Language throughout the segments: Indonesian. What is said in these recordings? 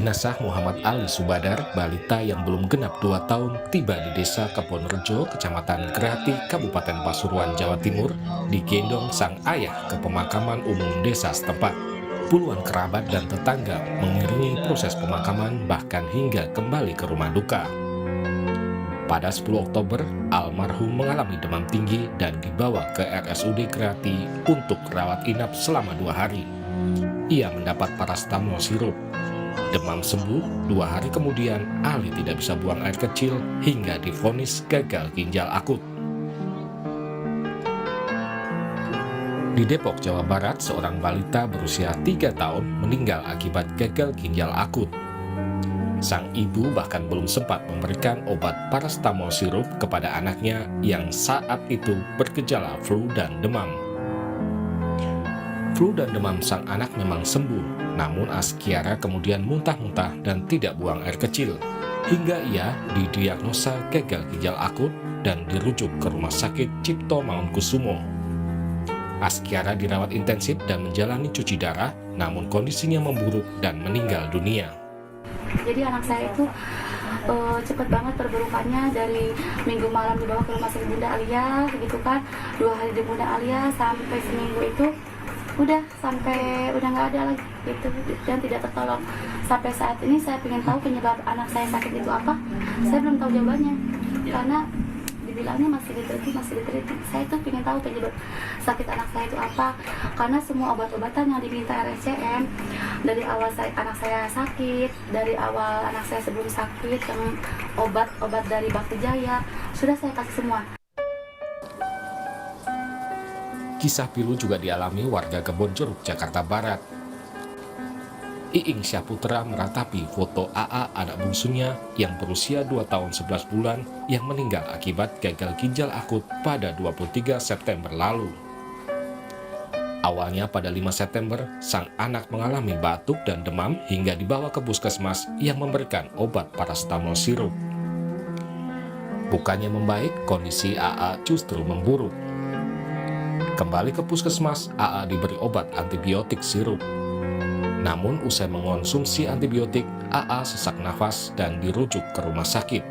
Jenazah Muhammad Ali Subadar, balita yang belum genap 2 tahun, tiba di desa Keponrejo, Kecamatan Grati, Kabupaten Pasuruan, Jawa Timur, digendong sang ayah ke pemakaman umum desa setempat. Puluhan kerabat dan tetangga mengiringi proses pemakaman bahkan hingga kembali ke rumah duka. Pada 10 Oktober, almarhum mengalami demam tinggi dan dibawa ke RSUD Grati untuk rawat inap selama 2 hari. Ia mendapat parastamol sirup. Demam sembuh, 2 hari kemudian Ali tidak bisa buang air kecil hingga divonis gagal ginjal akut. Di Depok, Jawa Barat, seorang balita berusia 3 tahun meninggal akibat gagal ginjal akut. Sang ibu bahkan belum sempat memberikan obat parastamol sirup kepada anaknya yang saat itu bergejala flu dan demam. Flu dan demam sang anak memang sembuh, namun Askiara kemudian muntah-muntah dan tidak buang air kecil, hingga ia didiagnosa gagal ginjal akut dan dirujuk ke Rumah Sakit Cipto Mangunkusumo. Askiara dirawat intensif dan menjalani cuci darah, namun kondisinya memburuk dan meninggal dunia. Jadi anak saya itu cepat banget perburukannya, dari minggu malam dibawa ke rumah sakit Bunda Alia, gitu kan, 2 hari di Bunda Alia sampai seminggu itu udah nggak ada lagi gitu, dan tidak tertolong. Sampai saat ini saya ingin tahu penyebab anak saya sakit itu apa, saya belum tahu jawabannya karena dibilangnya masih diteliti. Saya tuh ingin tahu penyebab sakit anak saya itu apa, karena semua obat-obatan yang diminta RSCM dari awal anak saya sakit, dari awal anak saya sebelum sakit, yang obat-obat dari Bakti Jaya sudah saya kasih semua. Kisah pilu juga dialami warga Kebonjeruk, Jakarta Barat. Iing Syahputra meratapi foto AA, anak bungsunya yang berusia 2 tahun 11 bulan yang meninggal akibat gagal ginjal akut pada 23 September lalu. Awalnya pada 5 September, sang anak mengalami batuk dan demam hingga dibawa ke puskesmas yang memberikan obat parastamol sirup. Bukannya membaik, kondisi AA justru memburuk. Kembali ke puskesmas, AA diberi obat antibiotik sirup. Namun usai mengonsumsi antibiotik, AA sesak nafas dan dirujuk ke rumah sakit.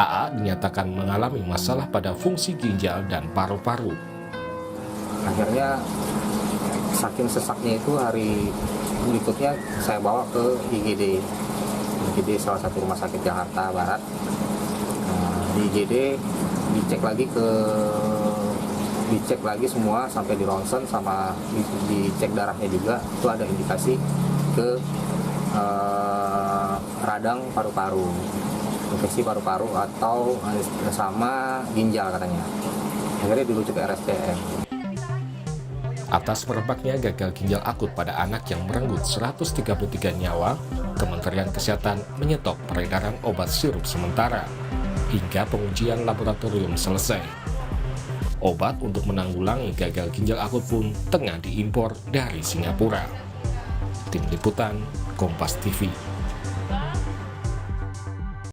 AA dinyatakan mengalami masalah pada fungsi ginjal dan paru-paru. Akhirnya saking sesaknya itu, hari berikutnya saya bawa ke IGD salah satu rumah sakit Jakarta Barat. Di IGD dicek lagi semua sampai di ronsen, sama dicek darahnya juga, itu ada indikasi ke radang paru-paru, infeksi paru-paru atau sama ginjal katanya. Akhirnya dirujuk ke RSCM. Atas merebaknya gagal ginjal akut pada anak yang merenggut 133 nyawa, Kementerian Kesehatan menyetop peredaran obat sirup sementara hingga pengujian laboratorium selesai. Obat untuk menanggulangi gagal ginjal akut pun tengah diimpor dari Singapura. Tim Liputan, Kompas TV.